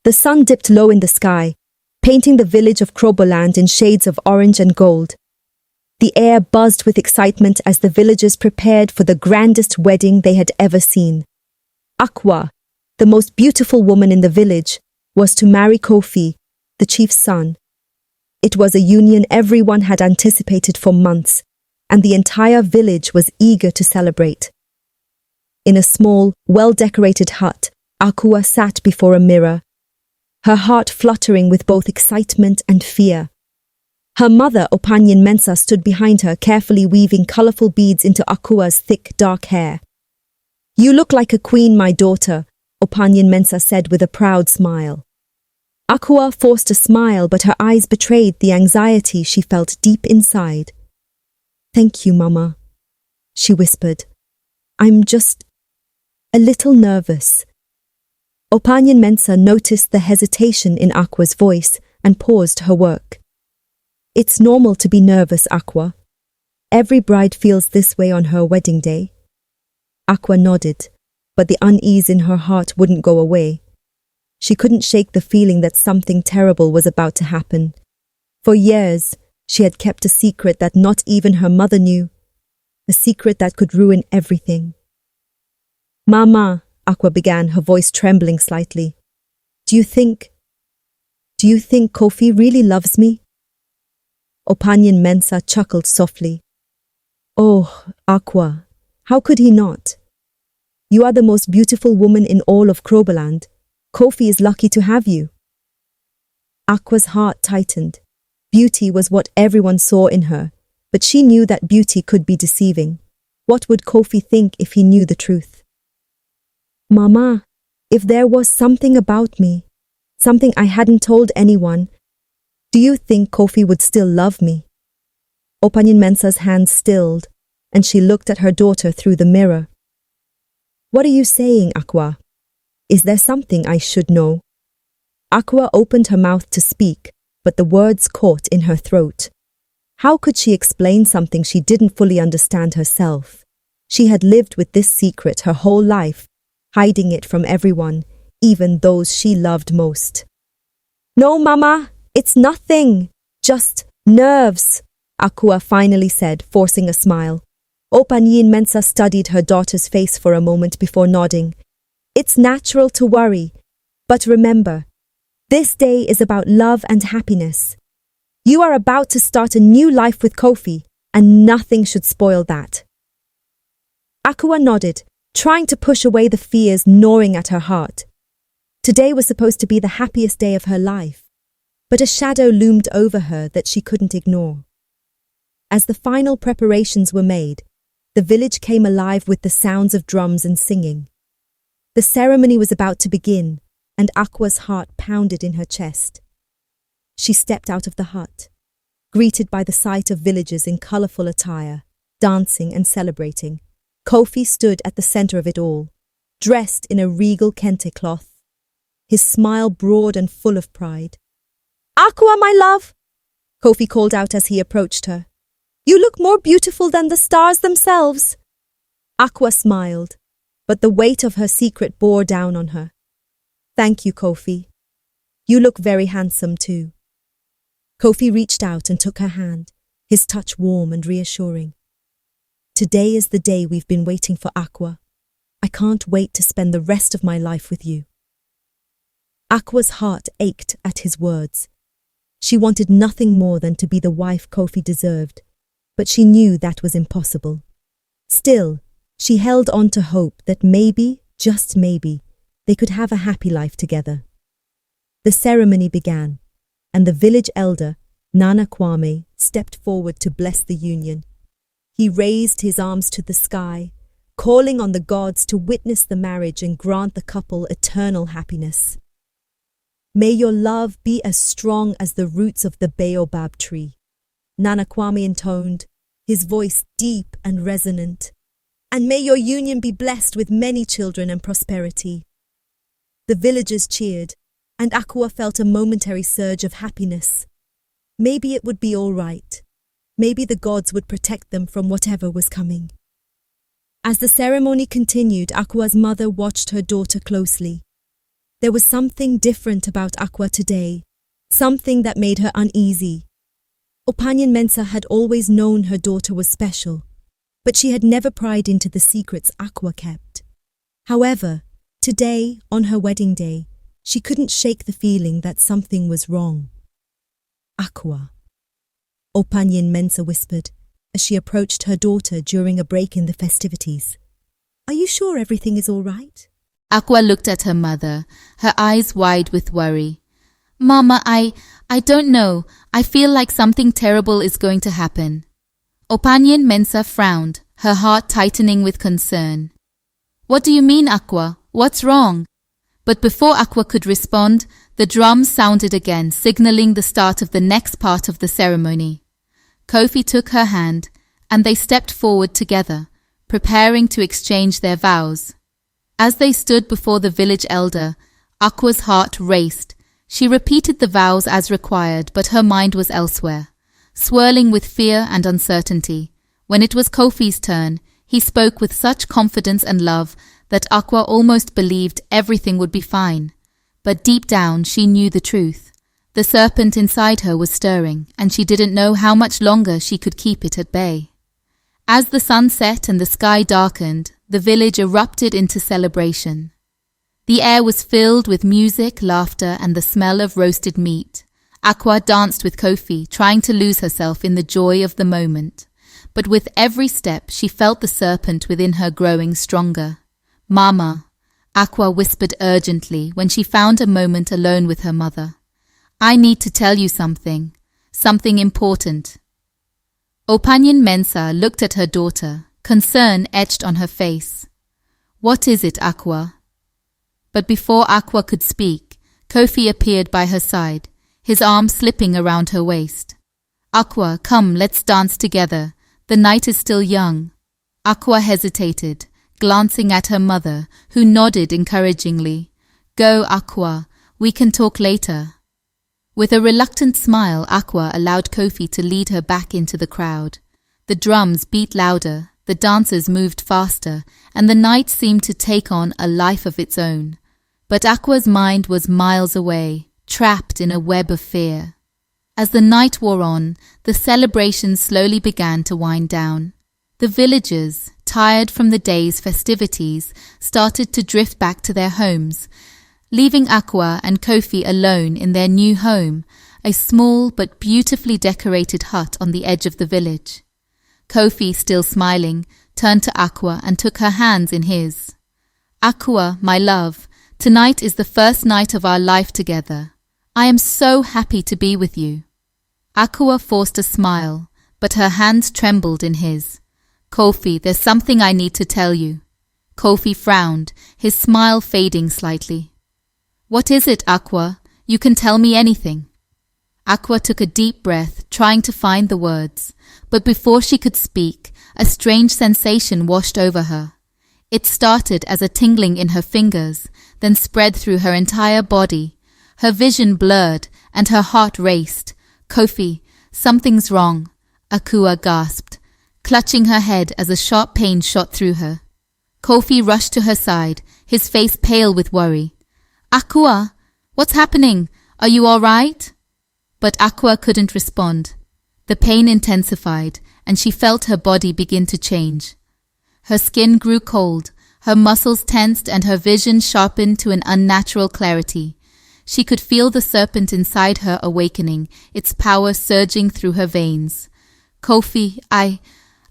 The sun dipped low in the sky, painting the village of Kroboland in shades of orange and gold. The air buzzed with excitement as the villagers prepared for the grandest wedding they had ever seen. Akwa, the most beautiful woman in the village, was to marry Kofi, the chief's son. It was a union everyone had anticipated for months, and the entire village was eager to celebrate. In a small, well-decorated hut, Akwa sat before a mirror, her heart fluttering with both excitement and fear. Her mother, Opanyin Mensa, stood behind her, carefully weaving colourful beads into Akwa's thick, dark hair. "You look like a queen, my daughter," Opanyin Mensa said with a proud smile. Akwa forced a smile, but her eyes betrayed the anxiety she felt deep inside. "Thank you, Mama," she whispered. "I'm just a little nervous." Opanyin Mensa noticed the hesitation in Akwa's voice and paused her work. "It's normal to be nervous, Akwa. Every bride feels this way on her wedding day." Akwa nodded, but the unease in her heart wouldn't go away. She couldn't shake the feeling that something terrible was about to happen. For years, she had kept a secret that not even her mother knew, a secret that could ruin everything. "Mama," Akwa began, her voice trembling slightly. Do you think Kofi really loves me?" Opanyin Mensa chuckled softly. "Oh, Akwa, how could he not? You are the most beautiful woman in all of Kroboland. Kofi is lucky to have you." Akwa's heart tightened. Beauty was what everyone saw in her, but she knew that beauty could be deceiving. What would Kofi think if he knew the truth? "Mama, if there was something about me, something I hadn't told anyone, do you think Kofi would still love me?" Opanyin Mensa's hands stilled, and she looked at her daughter through the mirror. "What are you saying, Akwa? Is there something I should know?" Akwa opened her mouth to speak, but the words caught in her throat. How could she explain something she didn't fully understand herself? She had lived with this secret her whole life, hiding it from everyone, even those she loved most. "No, Mama, it's nothing. Just nerves," Akwa finally said, forcing a smile. Opanyin Mensa studied her daughter's face for a moment before nodding. "It's natural to worry, but remember, this day is about love and happiness. You are about to start a new life with Kofi, and nothing should spoil that." Akwa nodded, trying to push away the fears gnawing at her heart. Today was supposed to be the happiest day of her life, but a shadow loomed over her that she couldn't ignore. As the final preparations were made, the village came alive with the sounds of drums and singing. The ceremony was about to begin, and Akwa's heart pounded in her chest. She stepped out of the hut, greeted by the sight of villagers in colourful attire, dancing and celebrating. Kofi stood at the centre of it all, dressed in a regal kente cloth, his smile broad and full of pride. "Akwa, my love!" Kofi called out as he approached her. "You look more beautiful than the stars themselves." Akwa smiled, but the weight of her secret bore down on her. "Thank you, Kofi. You look very handsome too." Kofi reached out and took her hand, his touch warm and reassuring. "Today is the day we've been waiting for, Akwa. I can't wait to spend the rest of my life with you." Akwa's heart ached at his words. She wanted nothing more than to be the wife Kofi deserved, but she knew that was impossible. Still, she held on to hope that maybe, just maybe, they could have a happy life together. The ceremony began, and the village elder, Nana Kwame, stepped forward to bless the union. He raised his arms to the sky, calling on the gods to witness the marriage and grant the couple eternal happiness. "May your love be as strong as the roots of the baobab tree," Nana Kwame intoned, his voice deep and resonant. "And may your union be blessed with many children and prosperity." The villagers cheered, and Akwa felt a momentary surge of happiness. Maybe it would be all right. Maybe the gods would protect them from whatever was coming. As the ceremony continued, Akwa's mother watched her daughter closely. There was something different about Aqua today, something that made her uneasy. Opanyan Mensah had always known her daughter was special, but she had never pried into the secrets Aqua kept. However, today, on her wedding day, she couldn't shake the feeling that something was wrong. Aqua, Opanyan Mensah whispered as she approached her daughter during a break in the festivities. Are you sure everything is all right? Aqua looked at her mother, her eyes wide with worry. Mama, I don't know. I feel like something terrible is going to happen. Opanyan Mensah frowned, her heart tightening with concern. What do you mean, Aqua? What's wrong? But before Aqua could respond, the drums sounded again, signaling the start of the next part of the ceremony. Kofi took her hand, and they stepped forward together, preparing to exchange their vows. As they stood before the village elder, Aqua's heart raced. She repeated the vows as required, but her mind was elsewhere, swirling with fear and uncertainty. When it was Kofi's turn, he spoke with such confidence and love that Aqua almost believed everything would be fine. But deep down she knew the truth. The serpent inside her was stirring, and she didn't know how much longer she could keep it at bay. As the sun set and the sky darkened, the village erupted into celebration. The air was filled with music, laughter, and the smell of roasted meat. Aqua danced with Kofi, trying to lose herself in the joy of the moment. But with every step, she felt the serpent within her growing stronger. Mama, Aqua whispered urgently when she found a moment alone with her mother. I need to tell you something important. Opanyan Mensah looked at her daughter, concern etched on her face. What is it, Aqua? But before Aqua could speak, Kofi appeared by her side, his arm slipping around her waist. Aqua, come, let's dance together. The night is still young. Aqua hesitated, glancing at her mother, who nodded encouragingly. Go, Aqua, we can talk later. With a reluctant smile, Aqua allowed Kofi to lead her back into the crowd. The drums beat louder, the dancers moved faster, and the night seemed to take on a life of its own. But Aqua's mind was miles away, trapped in a web of fear. As the night wore on, the celebrations slowly began to wind down. The villagers, tired from the day's festivities, started to drift back to their homes, leaving Aqua and Kofi alone in their new home, a small but beautifully decorated hut on the edge of the village. Kofi, still smiling, turned to Aqua and took her hands in his. Aqua, my love, tonight is the first night of our life together. I am so happy to be with you. Aqua forced a smile, but her hands trembled in his. Kofi, there's something I need to tell you. Kofi frowned, his smile fading slightly. What is it, Aqua? You can tell me anything. Aqua took a deep breath, trying to find the words, but before she could speak, a strange sensation washed over her. It started as a tingling in her fingers, then spread through her entire body. Her vision blurred, and her heart raced. Kofi, something's wrong, Aqua gasped, clutching her head as a sharp pain shot through her. Kofi rushed to her side, his face pale with worry. Aqua, what's happening? Are you all right? But Aqua couldn't respond. The pain intensified, and she felt her body begin to change. Her skin grew cold, her muscles tensed, and her vision sharpened to an unnatural clarity. She could feel the serpent inside her awakening, its power surging through her veins. Kofi,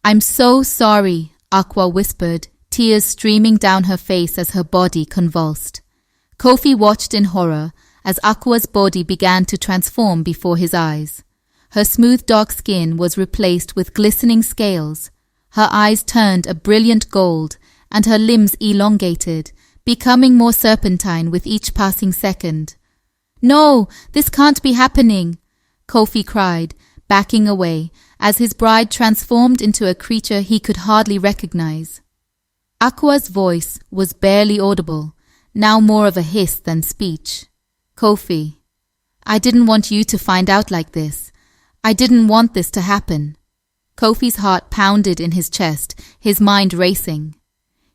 I'm so sorry, Aqua whispered, tears streaming down her face as her body convulsed. Kofi watched in horror as Aqua's body began to transform before his eyes. Her smooth dark skin was replaced with glistening scales. Her eyes turned a brilliant gold, and her limbs elongated, becoming more serpentine with each passing second. No, this can't be happening, Kofi cried, backing away, as his bride transformed into a creature he could hardly recognize. Aqua's voice was barely audible, now more of a hiss than speech. Kofi, I didn't want you to find out like this. I didn't want this to happen. Kofi's heart pounded in his chest, his mind racing.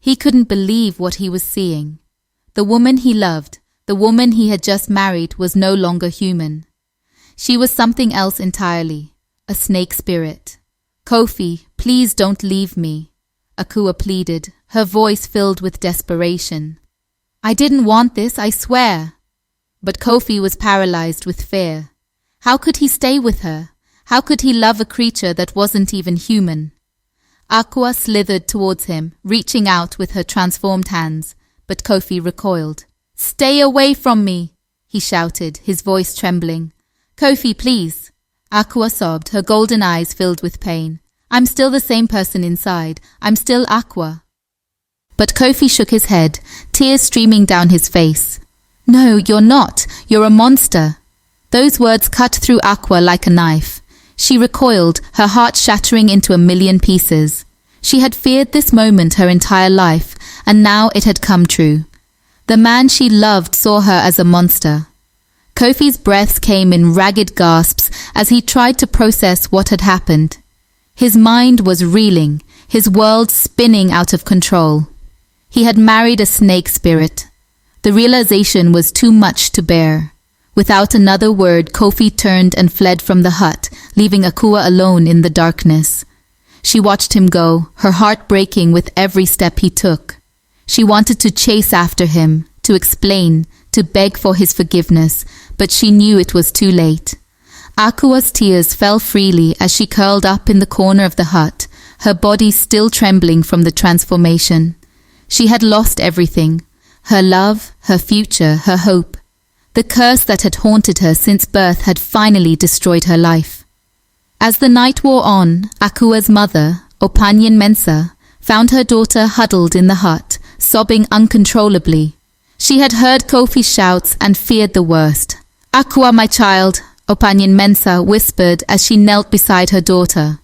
He couldn't believe what he was seeing. The woman he loved, The woman he had just married was no longer human. She was something else entirely, a snake spirit. "Kofi, please don't leave me," Akua pleaded, her voice filled with desperation. "I didn't want this, I swear." But Kofi was paralyzed with fear. How could he stay with her? How could he love a creature that wasn't even human? Akua slithered towards him, reaching out with her transformed hands, but Kofi recoiled. "Stay away from me," he shouted, his voice trembling. "Kofi, please." Akua sobbed, her golden eyes filled with pain. "I'm still the same person inside. I'm still Akua." But Kofi shook his head, tears streaming down his face. "No, you're not. You're a monster." Those words cut through Akua like a knife. She recoiled, her heart shattering into a million pieces. She had feared this moment her entire life, and now it had come true. The man she loved saw her as a monster. Kofi's breaths came in ragged gasps as he tried to process what had happened. His mind was reeling, his world spinning out of control. He had married a snake spirit. The realization was too much to bear. Without another word, Kofi turned and fled from the hut, leaving Akua alone in the darkness. She watched him go, her heart breaking with every step he took. She wanted to chase after him, to explain, to beg for his forgiveness, but she knew it was too late. Akua's tears fell freely as she curled up in the corner of the hut, her body still trembling from the transformation. She had lost everything, her love, her future, her hope. The curse that had haunted her since birth had finally destroyed her life. As the night wore on, Akua's mother, Opanyan Mensa, found her daughter huddled in the hut, sobbing uncontrollably. She had heard Kofi's shouts and feared the worst. "Akua, my child," Opanyan Mensa whispered as she knelt beside her daughter.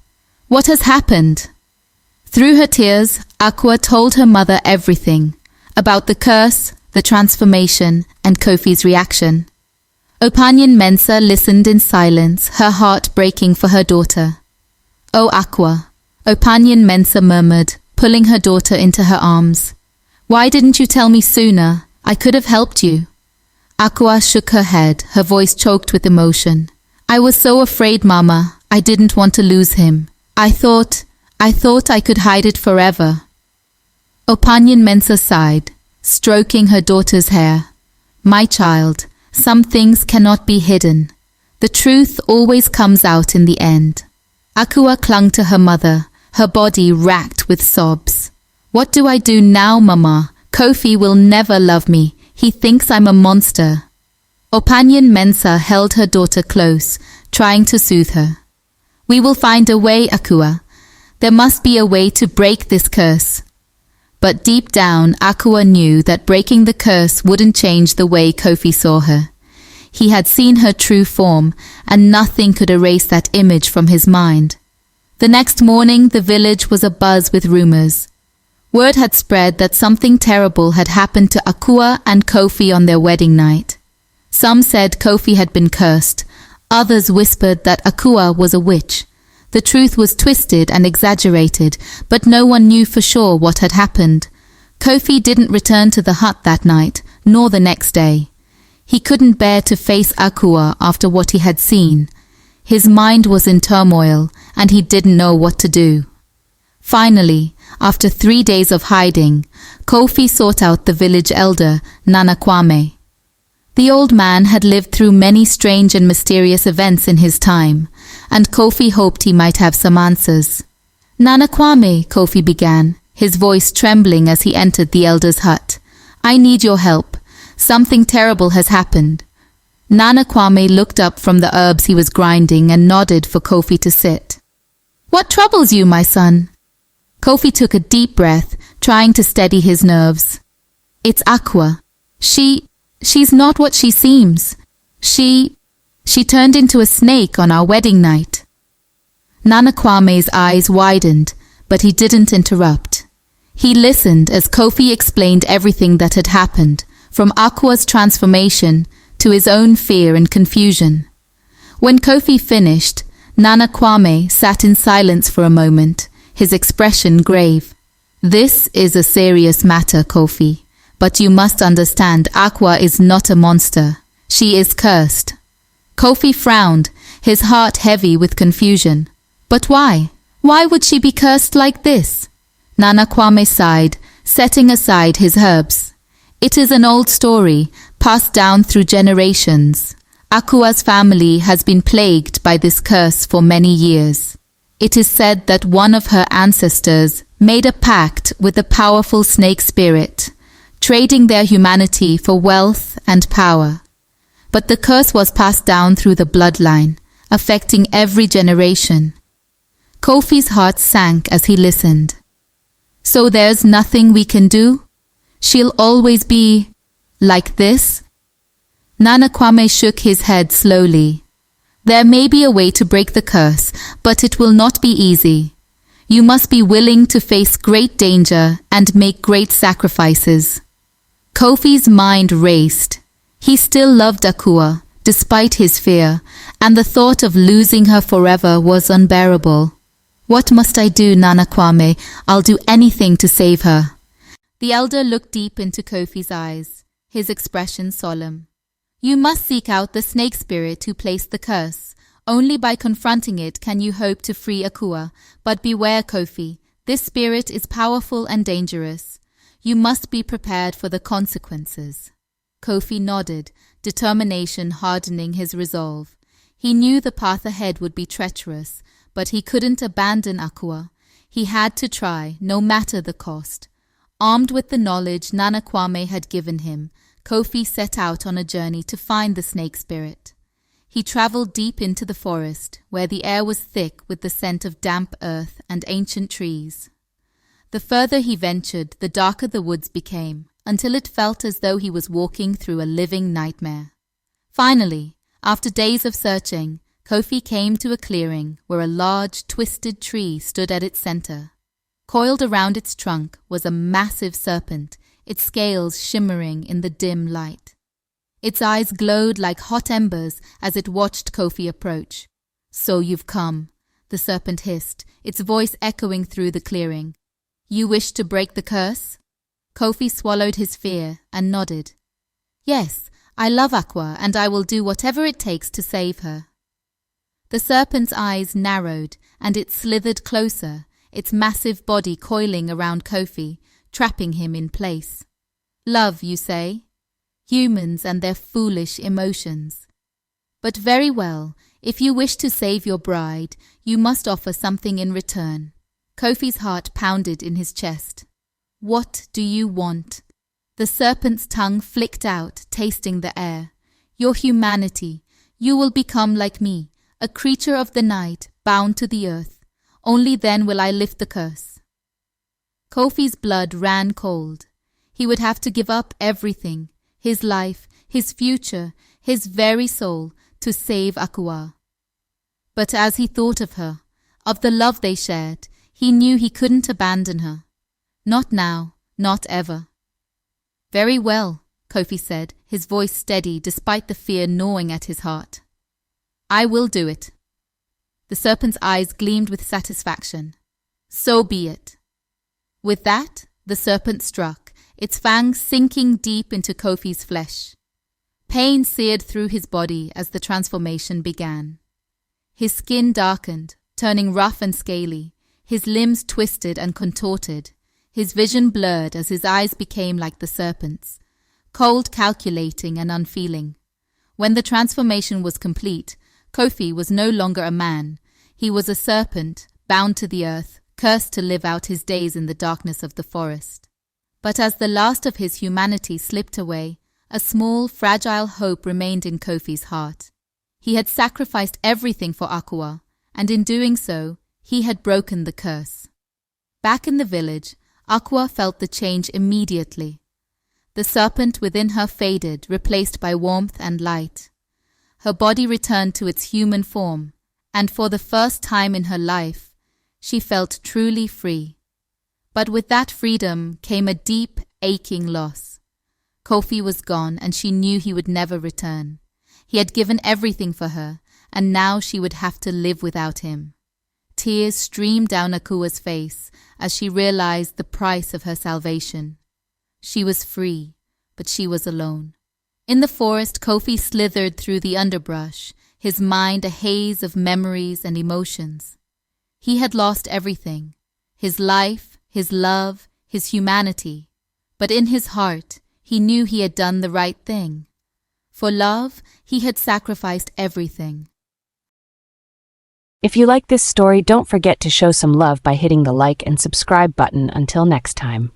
"What has happened?" Through her tears, Akua told her mother everything, about the curse, the transformation, and Kofi's reaction. Opanyan Mensa listened in silence, her heart breaking for her daughter. "Oh, Akua," Opanyan Mensa murmured, pulling her daughter into her arms. "Why didn't you tell me sooner? I could have helped you." Akua shook her head, her voice choked with emotion. "I was so afraid, Mama. I didn't want to lose him. I thought I could hide it forever." Opanyan Mensa sighed, stroking her daughter's hair. "My child, some things cannot be hidden. The truth always comes out in the end." Akua clung to her mother, her body racked with sobs. "What do I do now, Mama? Kofi will never love me. He thinks I'm a monster." Opanyan Mensa held her daughter close, trying to soothe her. "We will find a way, Akua. There must be a way to break this curse." But deep down, Akua knew that breaking the curse wouldn't change the way Kofi saw her. He had seen her true form, and nothing could erase that image from his mind. The next morning, the village was abuzz with rumors. Word had spread that something terrible had happened to Akua and Kofi on their wedding night. Some said Kofi had been cursed. Others whispered that Akua was a witch. The truth was twisted and exaggerated, but no one knew for sure what had happened. Kofi didn't return to the hut that night, nor the next day. He couldn't bear to face Akua after what he had seen. His mind was in turmoil, and he didn't know what to do. Finally, after 3 days of hiding, Kofi sought out the village elder, Nana Kwame. The old man had lived through many strange and mysterious events in his time, and Kofi hoped he might have some answers. "Nana Kwame," Kofi began, his voice trembling as he entered the elder's hut. "I need your help. Something terrible has happened." Nana Kwame looked up from the herbs he was grinding and nodded for Kofi to sit. "What troubles you, my son?" Kofi took a deep breath, trying to steady his nerves. "It's Akua. She's not what she seems. She turned into a snake on our wedding night." Nana Kwame's eyes widened, but he didn't interrupt. He listened as Kofi explained everything that had happened, from Akua's transformation to his own fear and confusion. When Kofi finished, Nana Kwame sat in silence for a moment, his expression grave. "This is a serious matter, Kofi. But you must understand, Aqua is not a monster. She is cursed. Kofi frowned, his heart heavy with confusion. But why? Why would she be cursed like this? Nana Kwame sighed, setting aside his herbs. It is an old story, passed down through generations. Akua's family has been plagued by this curse for many years. It is said that one of her ancestors made a pact with a powerful snake spirit, trading their humanity for wealth and power. But the curse was passed down through the bloodline, affecting every generation. Kofi's heart sank as he listened. So there's nothing we can do? She'll always be like this? Nana Kwame shook his head slowly. There may be a way to break the curse, but it will not be easy. You must be willing to face great danger and make great sacrifices. Kofi's mind raced. He still loved Akua, despite his fear, and the thought of losing her forever was unbearable. What must I do, Nana Kwame? I'll do anything to save her. The elder looked deep into Kofi's eyes, his expression solemn. You must seek out the snake spirit who placed the curse. Only by confronting it can you hope to free Akua. But beware, Kofi. This spirit is powerful and dangerous. You must be prepared for the consequences. Kofi nodded, determination hardening his resolve. He knew the path ahead would be treacherous, but he couldn't abandon Akua. He had to try, no matter the cost. Armed with the knowledge Nana Kwame had given him, Kofi set out on a journey to find the snake spirit. He travelled deep into the forest, where the air was thick with the scent of damp earth and ancient trees. The further he ventured, the darker the woods became, until it felt as though he was walking through a living nightmare. Finally, after days of searching, Kofi came to a clearing where a large, twisted tree stood at its centre. Coiled around its trunk was a massive serpent, its scales shimmering in the dim light. Its eyes glowed like hot embers as it watched Kofi approach. "So you've come," the serpent hissed, its voice echoing through the clearing. "You wish to break the curse?" Kofi swallowed his fear and nodded. "Yes, I love Aqua and I will do whatever it takes to save her." The serpent's eyes narrowed and it slithered closer, its massive body coiling around Kofi, trapping him in place. "Love, you say? Humans and their foolish emotions. But very well, if you wish to save your bride, you must offer something in return." Kofi's heart pounded in his chest. "What do you want?" The serpent's tongue flicked out, tasting the air. "Your humanity. You will become like me, a creature of the night, bound to the earth. Only then will I lift the curse." Kofi's blood ran cold. He would have to give up everything, his life, his future, his very soul, to save Akua. But as he thought of her, of the love they shared, he knew he couldn't abandon her. Not now, not ever. "Very well," Kofi said, his voice steady despite the fear gnawing at his heart. "I will do it." The serpent's eyes gleamed with satisfaction. "So be it." With that, the serpent struck, its fangs sinking deep into Kofi's flesh. Pain seared through his body as the transformation began. His skin darkened, turning rough and scaly, his limbs twisted and contorted, his vision blurred as his eyes became like the serpent's, cold, calculating and unfeeling. When the transformation was complete, Kofi was no longer a man. He was a serpent, bound to the earth, cursed to live out his days in the darkness of the forest. But as the last of his humanity slipped away, a small, fragile hope remained in Kofi's heart. He had sacrificed everything for Akua, and in doing so, he had broken the curse. Back in the village, Akua felt the change immediately. The serpent within her faded, replaced by warmth and light. Her body returned to its human form, and for the first time in her life, she felt truly free. But with that freedom came a deep, aching loss. Kofi was gone, and she knew he would never return. He had given everything for her, and now she would have to live without him. Tears streamed down Akua's face as she realized the price of her salvation. She was free, but she was alone. In the forest, Kofi slithered through the underbrush, his mind a haze of memories and emotions. He had lost everything, his life, his love, his humanity. But in his heart, he knew he had done the right thing. For love, he had sacrificed everything. If you like this story, don't forget to show some love by hitting the like and subscribe button. Until next time.